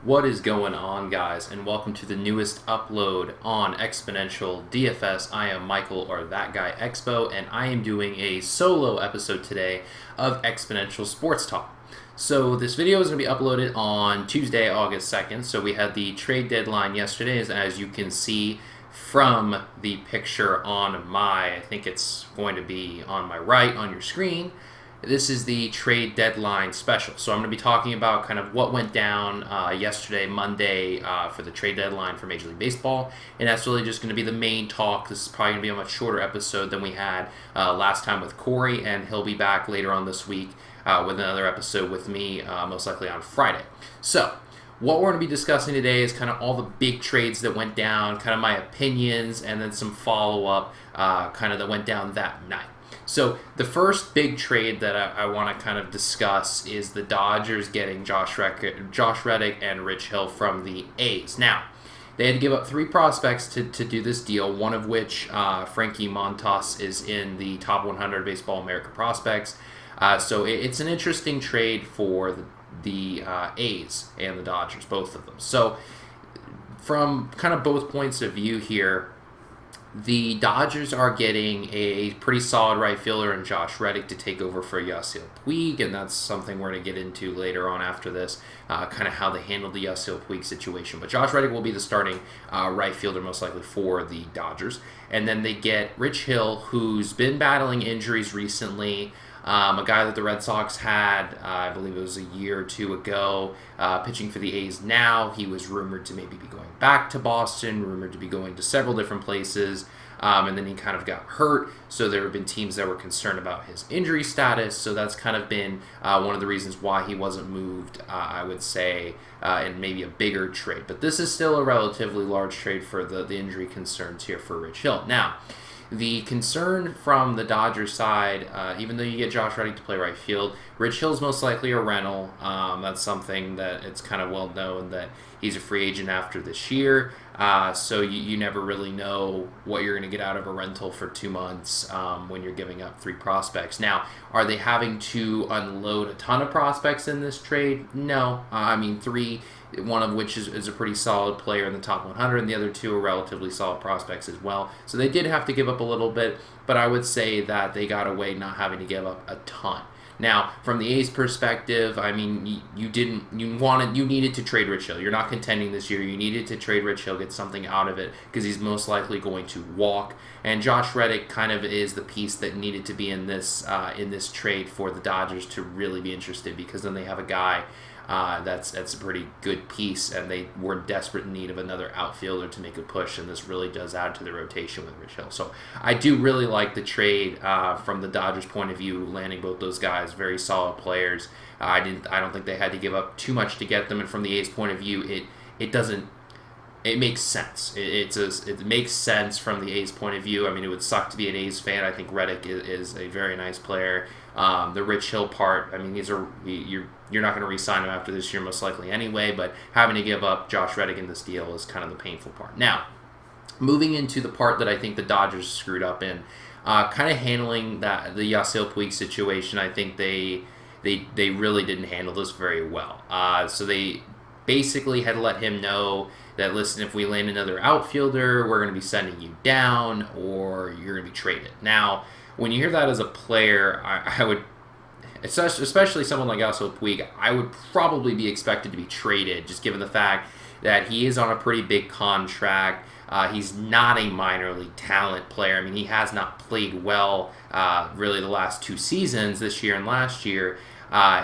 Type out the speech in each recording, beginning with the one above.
What is going on, guys, and welcome to the newest upload on Exponential DFS. I am Michael, or that guy Expo, and I am doing a solo episode today of Exponential Sports Talk. So this video is going to be uploaded on Tuesday, August 2nd. So we had the trade deadline yesterday, as you can see from the picture on I think it's going to be on my right on your screen. This is the trade deadline special. So I'm going to be talking about kind of what went down yesterday, Monday, for the trade deadline for Major League Baseball. And that's really just going to be the main talk. This is probably going to be a much shorter episode than we had last time with Corey, and he'll be back later on this week with another episode with me, most likely on Friday. So what we're going to be discussing today is kind of all the big trades that went down, kind of my opinions, and then some follow-up kind of that went down that night. So the first big trade that I want to kind of discuss is the Dodgers getting Josh Reddick and Rich Hill from the A's. Now, they had to give up 3 prospects to do this deal, one of which, Frankie Montas, is in the top 100 Baseball America prospects. So it's an interesting trade for the A's and the Dodgers, both of them. So from kind of both points of view here, the Dodgers are getting a pretty solid right fielder in Josh Reddick to take over for Yasiel Puig, and that's something we're going to get into later on after this, kind of how they handled the Yasiel Puig situation. But Josh Reddick will be the starting right fielder most likely for the Dodgers. And then they get Rich Hill, who's been battling injuries recently. A guy that the Red Sox had, I believe it was a year or two ago, pitching for the A's now. He was rumored to maybe be going back to Boston, rumored to be going to several different places, and then he kind of got hurt. So there have been teams that were concerned about his injury status. So that's kind of been one of the reasons why he wasn't moved, I would say, in maybe a bigger trade. But this is still a relatively large trade for the injury concerns here for Rich Hill. Now, the concern from the Dodgers side, even though you get Josh Reddick to play right field, Rich Hill's most likely a rental. That's something that it's kind of well known that he's a free agent after this year. So you never really know what you're going to get out of a rental for 2 months when you're giving up 3 prospects. Now, are they having to unload a ton of prospects in this trade? No. 3, one of which is a pretty solid player in the top 100, and the other 2 are relatively solid prospects as well. So they did have to give up a little bit, but I would say that they got away not having to give up a ton. Now, from the A's perspective, you needed to trade Rich Hill. You're not contending this year. You needed to trade Rich Hill, get something out of it, because he's most likely going to walk. And Josh Reddick kind of is the piece that needed to be in this trade for the Dodgers to really be interested, because then they have a guy that's a pretty good piece, and they were in desperate need of another outfielder to make a push, and this really does add to the rotation with Rich Hill. So I do really like the trade from the Dodgers' point of view, landing both those guys, very solid players. I don't think they had to give up too much to get them, and from the A's point of view, it makes sense. It makes sense from the A's point of view. It would suck to be an A's fan. I think Reddick is a very nice player. The Rich Hill part, you're not going to re-sign him after this year most likely anyway, but having to give up Josh Reddick in this deal is kind of the painful part. Now, moving into the part that I think the Dodgers screwed up in, kind of handling the Yasiel Puig situation, I think they really didn't handle this very well. So they basically had let him know that, listen, if we land another outfielder, we're going to be sending you down, or you're going to be traded. Now, when you hear that as a player, I would, especially someone like Yasiel Puig, I would probably be expected to be traded, just given the fact that he is on a pretty big contract. He's not a minor league talent player. He has not played well really the last 2 seasons, this year and last year,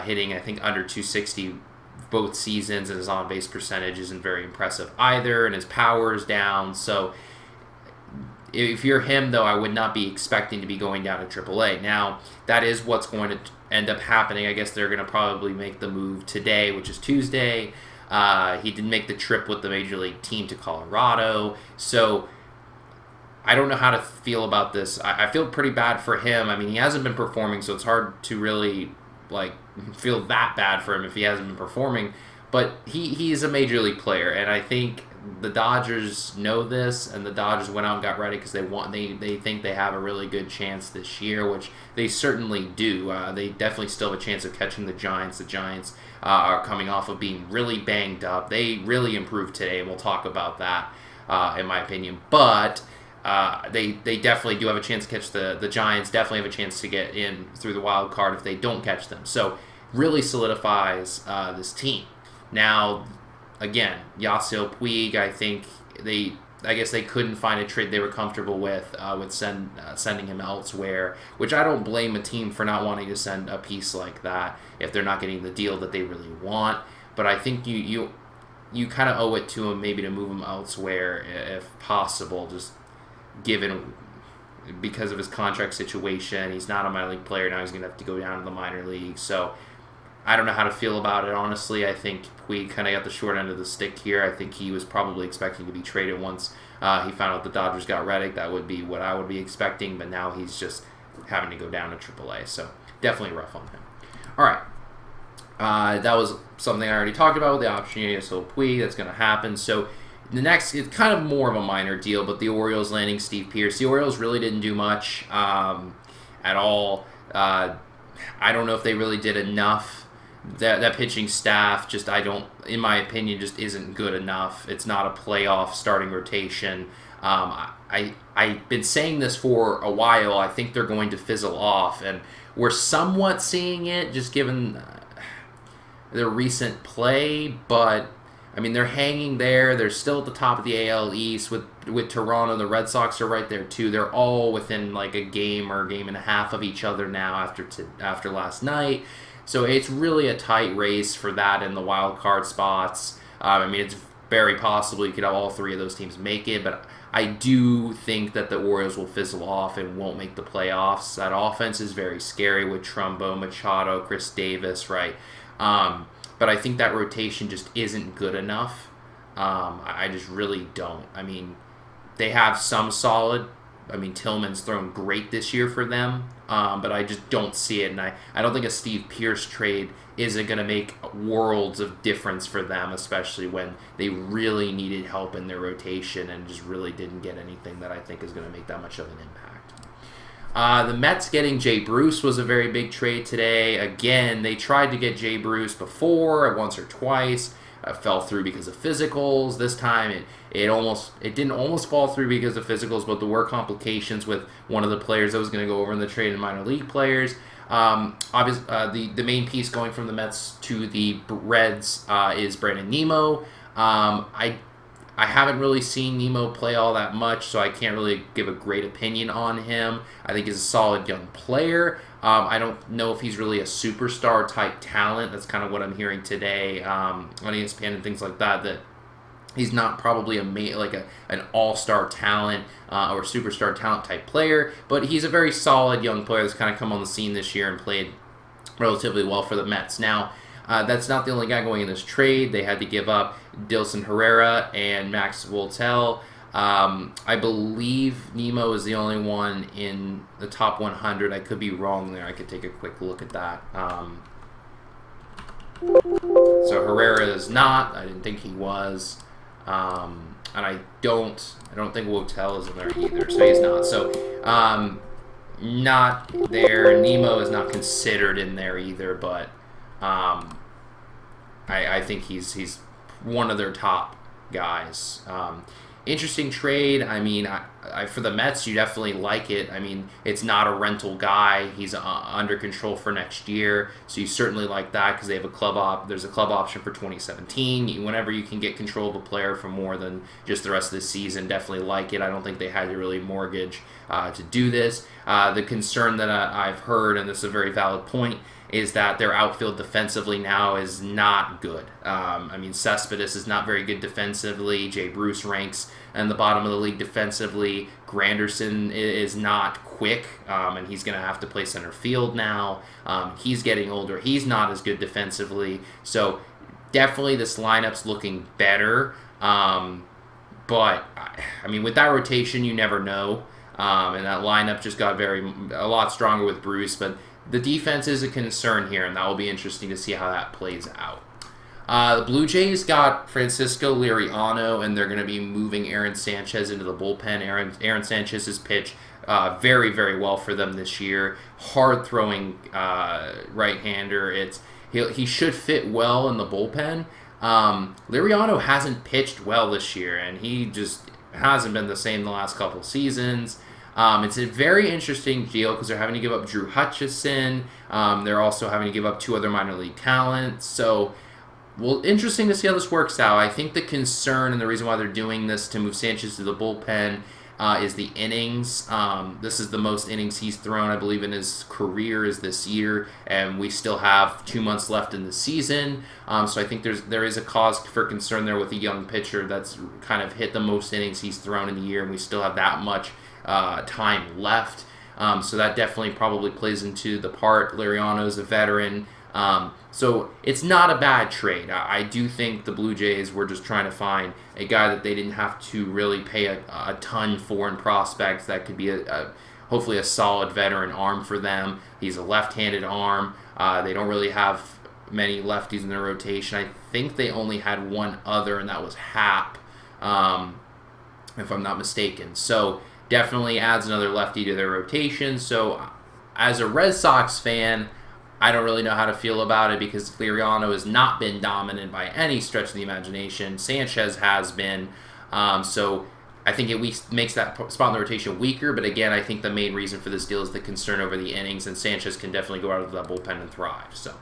hitting, I think, under 260 both seasons, and his on-base percentage isn't very impressive either, and his power is down. So if you're him, though, I would not be expecting to be going down to AAA. Now, that is what's going to end up happening. I guess they're going to probably make the move today, which is Tuesday. He did make the trip with the Major League team to Colorado. So I don't know how to feel about this. I feel pretty bad for him. He hasn't been performing, so it's hard to really feel that bad for him if he hasn't been performing. But he is a Major League player, and I think the Dodgers know this, and the Dodgers went out and got ready because they think they have a really good chance this year, which they certainly do. They definitely still have a chance of catching the Giants. The Giants are coming off of being really banged up. They really improved today, and we'll talk about that in my opinion. But they definitely do have a chance to catch the Giants. Definitely have a chance to get in through the wild card if they don't catch them. So really solidifies this team. Now, again, Yasiel Puig, I guess they couldn't find a trade they were comfortable with sending him elsewhere, which I don't blame a team for not wanting to send a piece like that if they're not getting the deal that they really want. But I think you kind of owe it to him maybe to move him elsewhere if possible, just given because of his contract situation. He's not a minor league player now. He's going to have to go down to the minor leagues. So I don't know how to feel about it, honestly. I think Puig kind of got the short end of the stick here. I think he was probably expecting to be traded once he found out the Dodgers got Reddick. That would be what I would be expecting, but now he's just having to go down to AAA. So definitely rough on him. All right. That was something I already talked about with the opportunity. So Puig, that's going to happen. So the next, it's kind of more of a minor deal, but the Orioles landing Steve Pearce. The Orioles really didn't do much at all. I don't know if they really did enough. That pitching staff just, in my opinion, just isn't good enough. It's not a playoff starting rotation. I've been saying this for a while. I think they're going to fizzle off, and we're somewhat seeing it just given their recent play, but I mean, they're hanging there. They're still at the top of the AL East with Toronto. The Red Sox are right there too. They're all within like a game or a game and a half of each other now after last night. So it's really a tight race for that in the wild card spots. I mean, it's very possible you could have all three of those teams make it, but I do think that the Orioles will fizzle off and won't make the playoffs. That offense is very scary with Trumbo, Machado, Chris Davis, right? But I think that rotation just isn't good enough. I just really don't. I mean, they have some solid. I mean, Tillman's thrown great this year for them, but I just don't see it. And I don't think a Steve Pearce trade isn't going to make worlds of difference for them, especially when they really needed help in their rotation and just really didn't get anything that I think is going to make that much of an impact. The Mets getting Jay Bruce was a very big trade today. Again, they tried to get Jay Bruce before, once or twice. Fell through because of physicals. This time it didn't almost fall through because of physicals, but there were complications with one of the players that was going to go over in the trade in minor league players. Obviously, the main piece going from the Mets to the Reds is Brandon Nimmo. I haven't really seen Nimmo play all that much, so I can't really give a great opinion on him. I think he's a solid young player. I don't know if he's really a superstar type talent. That's kind of what I'm hearing today on ESPN and things like that. That he's not probably an all-star talent or superstar talent type player, but he's a very solid young player that's kind of come on the scene this year and played relatively well for the Mets. Now, that's not the only guy going in this trade. They had to give up Dilson Herrera and Max Voltel. I believe Nimmo is the only one in the top 100. I could be wrong there. I could take a quick look at that. So Herrera is not. I didn't think he was. And I don't think Voltel is in there either. So he's not. So not there. Nimmo is not considered in there either. But I think he's one of their top guys. Interesting trade. I mean, for the Mets, you definitely like it. I mean, it's not a rental guy. He's under control for next year, so you certainly like that because they have a club there's a club option for 2017. Whenever you can get control of a player for more than just the rest of the season, definitely like it. I don't think they had to really mortgage to do this. The concern that I've heard, and this is a very valid point, is that their outfield defensively now is not good. I mean, Cespedes is not very good defensively. Jay Bruce ranks in the bottom of the league defensively. Granderson is not quick, and he's going to have to play center field now. He's getting older. He's not as good defensively. So definitely this lineup's looking better. But, I mean, with that rotation, you never know. And that lineup just got a lot stronger with Bruce, but the defense is a concern here, and that will be interesting to see how that plays out. The Blue Jays got Francisco Liriano, and they're going to be moving Aaron Sanchez into the bullpen. Aaron Sanchez has pitched very, very well for them this year. Hard-throwing right-hander. He should fit well in the bullpen. Liriano hasn't pitched well this year, and he just hasn't been the same the last couple seasons. It's a very interesting deal because they're having to give up Drew Hutchison. They're also having to give up 2 other minor league talents. So, well, interesting to see how this works out. I think the concern and the reason why they're doing this to move Sanchez to the bullpen is the innings. This is the most innings he's thrown, I believe, in his career is this year, and we still have 2 months left in the season. So I think there is a cause for concern there with a young pitcher that's kind of hit the most innings he's thrown in the year, and we still have that much time left. So that definitely probably plays into the part. Liriano's a veteran. So it's not a bad trade. I do think the Blue Jays were just trying to find a guy that they didn't have to really pay a ton for in prospects that could be hopefully a solid veteran arm for them. He's a left-handed arm. They don't really have many lefties in their rotation. I think they only had one other, and that was Happ, if I'm not mistaken. So definitely adds another lefty to their rotation. So as a Red Sox fan, I don't really know how to feel about it because Liriano has not been dominant by any stretch of the imagination. Sanchez has been. So I think it makes that spot in the rotation weaker. But again, I think the main reason for this deal is the concern over the innings, and Sanchez can definitely go out of that bullpen and thrive. So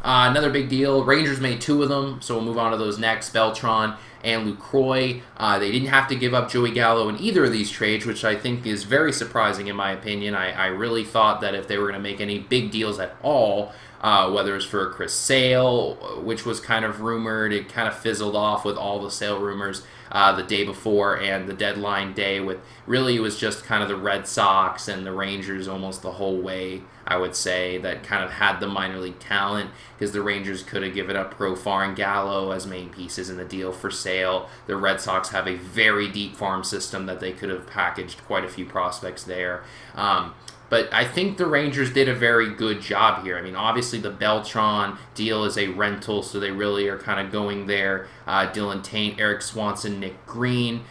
another big deal. Rangers made 2 of them, so we'll move on to those next. Beltran and Lucroy. They didn't have to give up Joey Gallo in either of these trades, which I think is very surprising in my opinion. I really thought that if they were going to make any big deals at all, whether it's for Chris Sale, which was kind of rumored, it kind of fizzled off with all the Sale rumors the day before and the deadline day. With really, it was just kind of the Red Sox and the Rangers almost the whole way, I would say, that kind of had the minor league talent, because the Rangers could have given up Profar and Gallo as main pieces in the deal for Sale. The Red Sox have a very deep farm system that they could have packaged quite a few prospects there. But I think the Rangers did a very good job here. I mean, obviously the Beltran deal is a rental, so they really are kind of going there. Dylan Taint, Eric Swanson, Nick Green,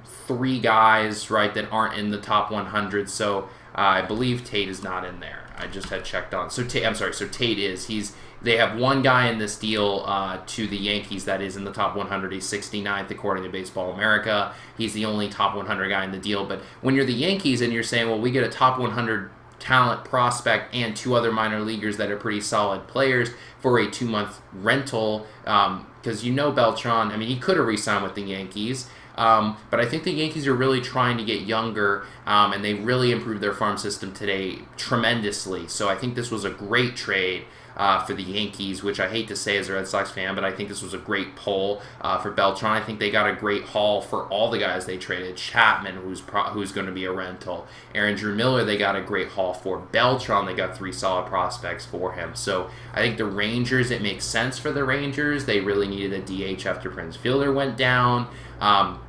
3 guys, right, that aren't in the top 100. So I believe Tate is not in there. I just had checked on. So Tate is. They have one guy in this deal to the Yankees that is in the top 100. He's 69th according to Baseball America. He's the only top 100 guy in the deal. But when you're the Yankees and you're saying, well, we get a top 100 talent prospect and 2 other minor leaguers that are pretty solid players for a 2-month rental, because Beltran, I mean, he could have re-signed with the Yankees. But I think the Yankees are really trying to get younger, and they really improved their farm system today tremendously. So I think this was a great trade for the Yankees, which I hate to say as a Red Sox fan, but I think this was a great pull for Beltran. I think they got a great haul for all the guys they traded. Chapman, who's going to be a rental. Aaron Drew Miller, they got a great haul for. Beltran, they got 3 solid prospects for him. So I think the Rangers, it makes sense for the Rangers. They really needed a DH after Prince Fielder went down.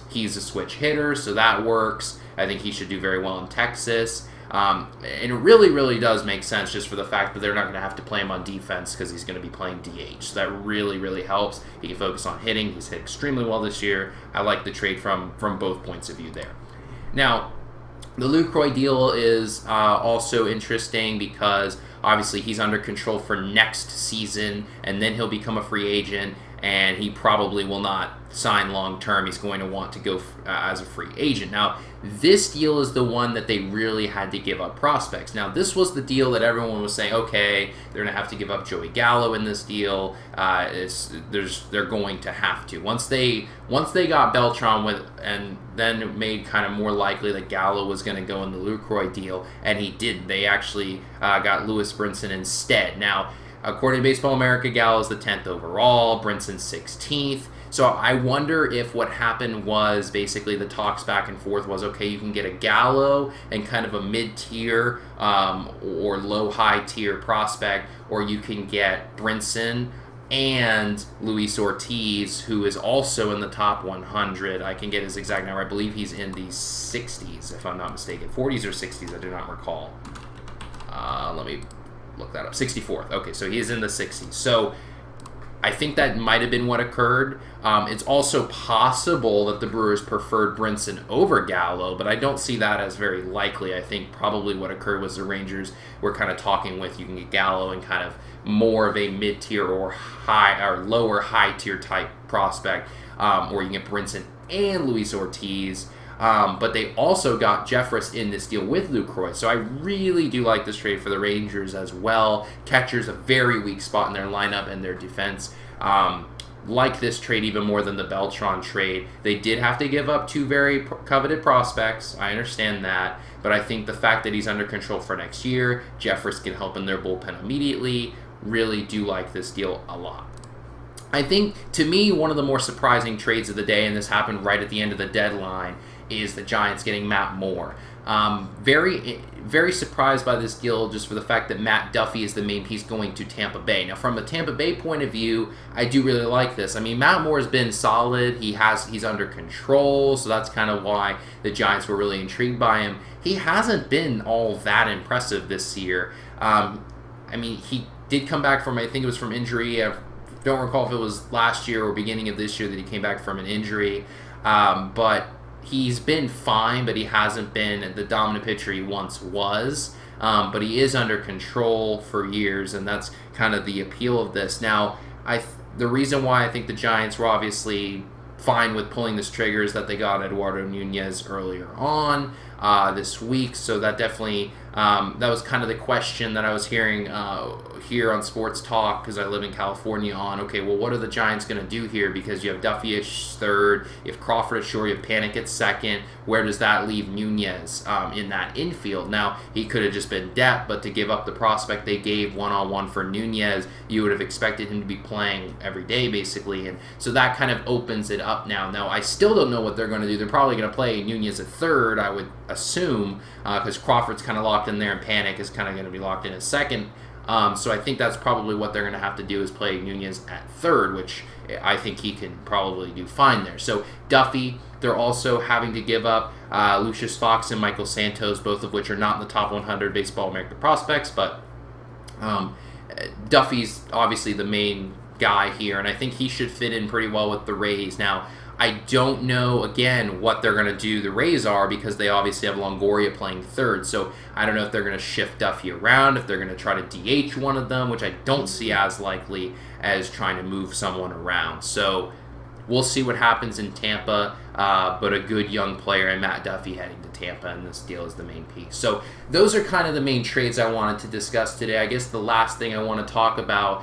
He's a switch hitter, so that works. I think he should do very well in Texas. And it really, really does make sense just for the fact that they're not going to have to play him on defense because he's going to be playing DH. So that really, really helps. He can focus on hitting. He's hit extremely well this year. I like the trade from both points of view there. Now, the Lucroy deal is also interesting because obviously he's under control for next season, and then he'll become a free agent, and he probably will not sign long term. He's going to want to go as a free agent. Now, this deal is the one that they really had to give up prospects. Now, this was the deal that everyone was saying, okay, they're going to have to give up Joey Gallo in this deal. They're going to have to. Once they got Beltran and then it made kind of more likely that Gallo was going to go in the Lucroy deal, and he did. They actually got Lewis Brinson instead. Now, according to Baseball America, Gallo is the 10th overall, Brinson 16th. So I wonder if what happened was basically the talks back and forth was, okay, you can get a Gallo and kind of a mid-tier or low-high tier prospect, or you can get Brinson and Luis Ortiz, who is also in the top 100. I can get his exact number. I believe he's in the 60s, if I'm not mistaken. 40s or 60s, I do not recall. Let me look that up. 64th. Okay, so he is in the 60s. So I think that might have been what occurred. It's also possible that the Brewers preferred Brinson over Gallo, but I don't see that as very likely. I think probably what occurred was the Rangers were kind of talking with, you can get Gallo and kind of more of a mid-tier or high or lower high-tier type prospect, or you can get Brinson and Luis Ortiz. But they also got Jeffress in this deal with Lucroy. So I really do like this trade for the Rangers as well. Catcher's a very weak spot in their lineup and their defense. Like this trade even more than the Beltran trade. They did have to give up two very coveted prospects. I understand that. But I think the fact that he's under control for next year, Jeffress can help in their bullpen immediately. Really do like this deal a lot. I think, to me, one of the more surprising trades of the day, and this happened right at the end of the deadline, is the Giants getting Matt Moore. Very surprised by this deal just for the fact that Matt Duffy is the main piece going to Tampa Bay. Now, from a Tampa Bay point of view, I do really like this. I mean, Matt Moore has been solid. He's under control, so that's kind of why the Giants were really intrigued by him. He hasn't been all that impressive this year. I mean, he did come back from, I think it was from injury. I don't recall if it was last year or beginning of this year that he came back from an injury. But he's been fine, but he hasn't been the dominant pitcher he once was. But he is under control for years, and that's kind of the appeal of this. Now, the reason why I think the Giants were obviously fine with pulling this trigger is that they got Eduardo Nunez earlier on this week, so that definitely that was kind of the question that I was hearing here on Sports Talk, because I live in California, on, okay, well, what are the Giants going to do here? Because you have Duffy at third, you have Crawford at short, you have Panic at second. Where does that leave Nunez in that infield? Now, he could have just been depth, but to give up the prospect they gave one-on-one for Nunez, you would have expected him to be playing every day, basically, and so that kind of opens it up now. Now, I still don't know what they're going to do. They're probably going to play Nunez at third, I would assume, because Crawford's kind of locked in there, and Panic is kind of going to be locked in at second. So I think that's probably what they're going to have to do, is play Nunez at third, which I think he can probably do fine there. So Duffy, they're also having to give up Lucius Fox and Michael Santos, both of which are not in the top 100 Baseball America prospects, but Duffy's obviously the main guy here, and I think he should fit in pretty well with the Rays. Now, I don't know, again, what they're going to do, the Rays are, because they obviously have Longoria playing third. So I don't know if they're going to shift Duffy around, if they're going to try to DH one of them, which I don't see as likely as trying to move someone around. So we'll see what happens in Tampa, but a good young player, and Matt Duffy heading to Tampa, and this deal is the main piece. So those are kind of the main trades I wanted to discuss today. I guess the last thing I want to talk about,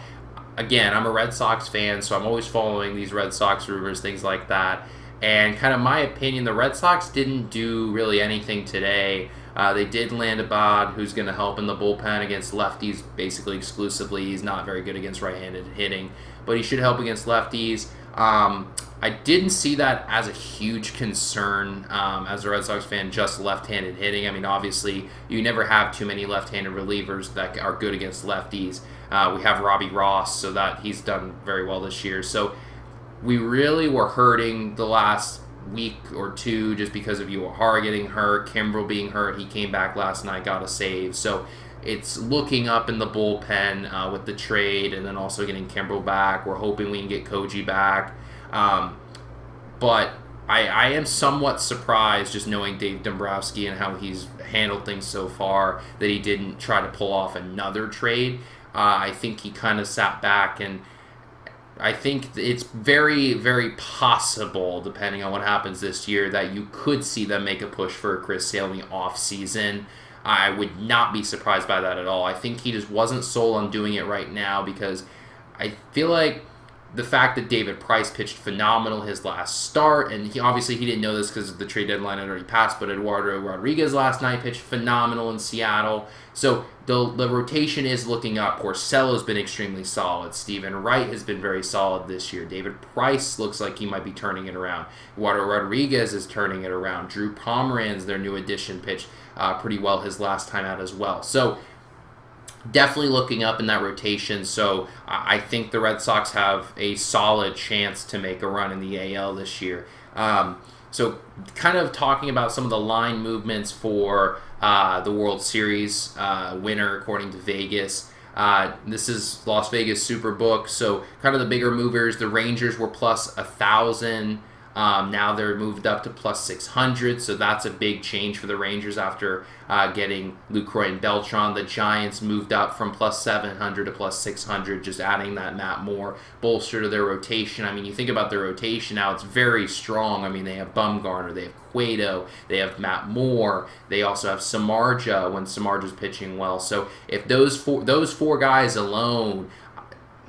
again, I'm a Red Sox fan, so I'm always following these Red Sox rumors, things like that. And kind of my opinion, the Red Sox didn't do really anything today. They did land Abad, who's going to help in the bullpen against lefties basically exclusively. He's not very good against right-handed hitting, but he should help against lefties. I didn't see that as a huge concern as a Red Sox fan, just left-handed hitting. I mean, obviously, you never have too many left-handed relievers that are good against lefties. We have Robbie Ross, so that he's done very well this year. So we really were hurting the last week or two just because of Uehara getting hurt, Kimbrel being hurt. He came back last night, got a save. So it's looking up in the bullpen with the trade, and then also getting Kimbrel back. We're hoping we can get Koji back. But I am somewhat surprised, just knowing Dave Dombrowski and how he's handled things so far, that he didn't try to pull off another trade. I think he kind of sat back, and I think it's very, very possible, depending on what happens this year, that you could see them make a push for Chris Sale in the offseason. I would not be surprised by that at all. I think he just wasn't sold on doing it right now, because I feel like the fact that David Price pitched phenomenal his last start, and he didn't know this because the trade deadline had already passed, but Eduardo Rodriguez last night pitched phenomenal in Seattle. So the rotation is looking up. Porcello's been extremely solid. Stephen Wright has been very solid this year. David Price looks like he might be turning it around. Eduardo Rodriguez is turning it around. Drew Pomeranz, their new addition, pitched pretty well his last time out as well. So definitely looking up in that rotation, so I think the Red Sox have a solid chance to make a run in the AL this year. So kind of talking about some of the line movements for the World Series winner, according to Vegas. This is Las Vegas Superbook, so kind of the bigger movers. The Rangers were plus 1,000. Now they're moved up to plus 600, so that's a big change for the Rangers after getting Lucroy and Beltran. The Giants moved up from plus 700 to plus 600, just adding that Matt Moore bolster to their rotation. I mean, you think about their rotation now, it's very strong. I mean, they have Bumgarner, they have Cueto, they have Matt Moore, they also have Samardzija when Samardzija's pitching well. So if those four guys alone,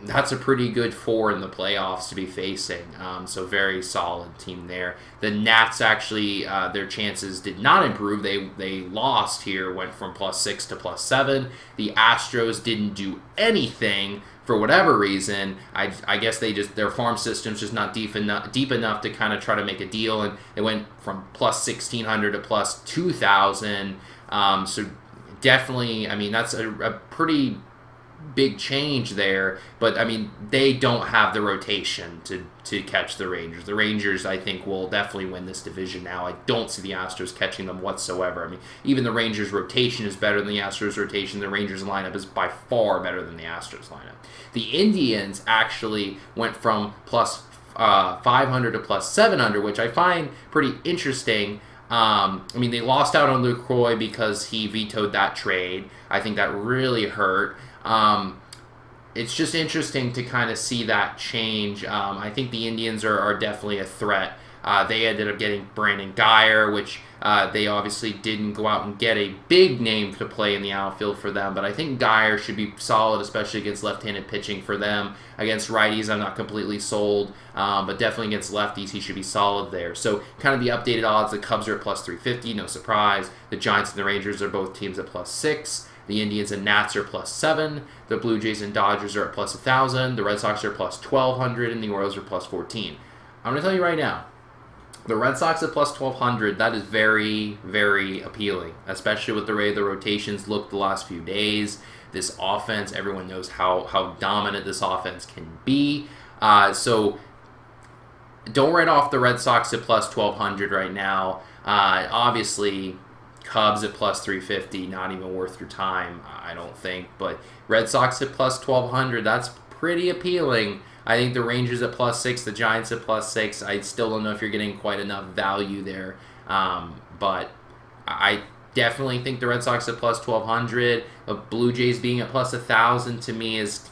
that's a pretty good four in the playoffs to be facing. So very solid team there. The Nats actually, their chances did not improve. They lost here, went from plus 6 to plus 7. The Astros didn't do anything for whatever reason. I guess their farm system's just not deep enough to kind of try to make a deal, and they went from plus 1,600 to plus 2,000. So definitely, I mean, that's a pretty big change there, but I mean, they don't have the rotation to catch the Rangers. The Rangers, I think, will definitely win this division now. I don't see the Astros catching them whatsoever. I mean, even the Rangers rotation is better than the Astros rotation. The Rangers lineup is by far better than the Astros lineup. The Indians actually went from plus 500 to plus 700, which I find pretty interesting. I mean, they lost out on Lucroy because he vetoed that trade. I think that really hurt. It's just interesting to kind of see that change. I think the Indians are definitely a threat. They ended up getting Brandon Guyer, which they obviously didn't go out and get a big name to play in the outfield for them, but I think Guyer should be solid, especially against left-handed pitching for them. Against righties, I'm not completely sold, but definitely against lefties, he should be solid there. So kind of the updated odds, the Cubs are at plus 350, no surprise. The Giants and the Rangers are both teams at plus 6. The Indians and Nats are plus 7. The Blue Jays and Dodgers are at plus 1,000. The Red Sox are plus 1,200, and the Orioles are plus 14. I'm going to tell you right now, the Red Sox at plus 1,200, that is very, very appealing, especially with the way the rotations looked the last few days. This offense, everyone knows how dominant this offense can be. So don't write off the Red Sox at plus 1,200 right now. Obviously, Cubs at plus 350, not even worth your time, I don't think. But Red Sox at plus 1,200, that's pretty appealing. I think the Rangers at plus 6, the Giants at plus 6. I still don't know if you're getting quite enough value there. But I definitely think the Red Sox at plus 1,200. The Blue Jays being at plus 1,000 to me is...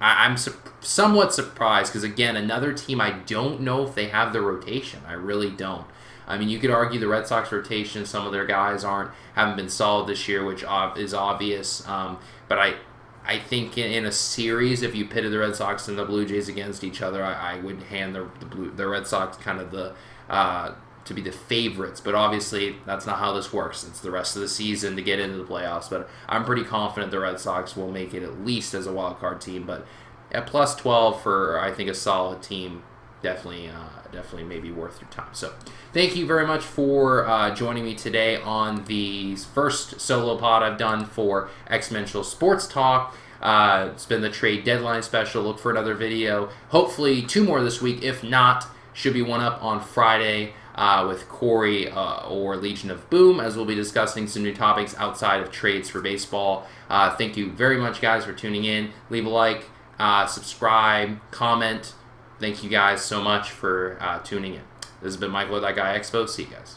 I'm somewhat surprised because, again, another team I don't know if they have the rotation. I really don't. I mean, you could argue the Red Sox rotation, some of their guys haven't been solid this year, which is obvious. But I think in a series, if you pitted the Red Sox and the Blue Jays against each other, I would hand the Red Sox kind of to be the favorites. But obviously, that's not how this works. It's the rest of the season to get into the playoffs. But I'm pretty confident the Red Sox will make it at least as a wild card team. But at plus 12 for, I think, a solid team, definitely maybe worth your time. So thank you very much for joining me today on the first solo pod I've done for Exponential Sports Talk. It's been the trade deadline special. Look for another video. Hopefully 2 more this week. If not, should be one up on Friday with Corey or Legion of Boom, as we'll be discussing some new topics outside of trades for baseball. Thank you very much, guys, for tuning in. Leave a like, subscribe, comment. Thank you guys so much for tuning in. This has been Michael, That Guy Expo. See you guys.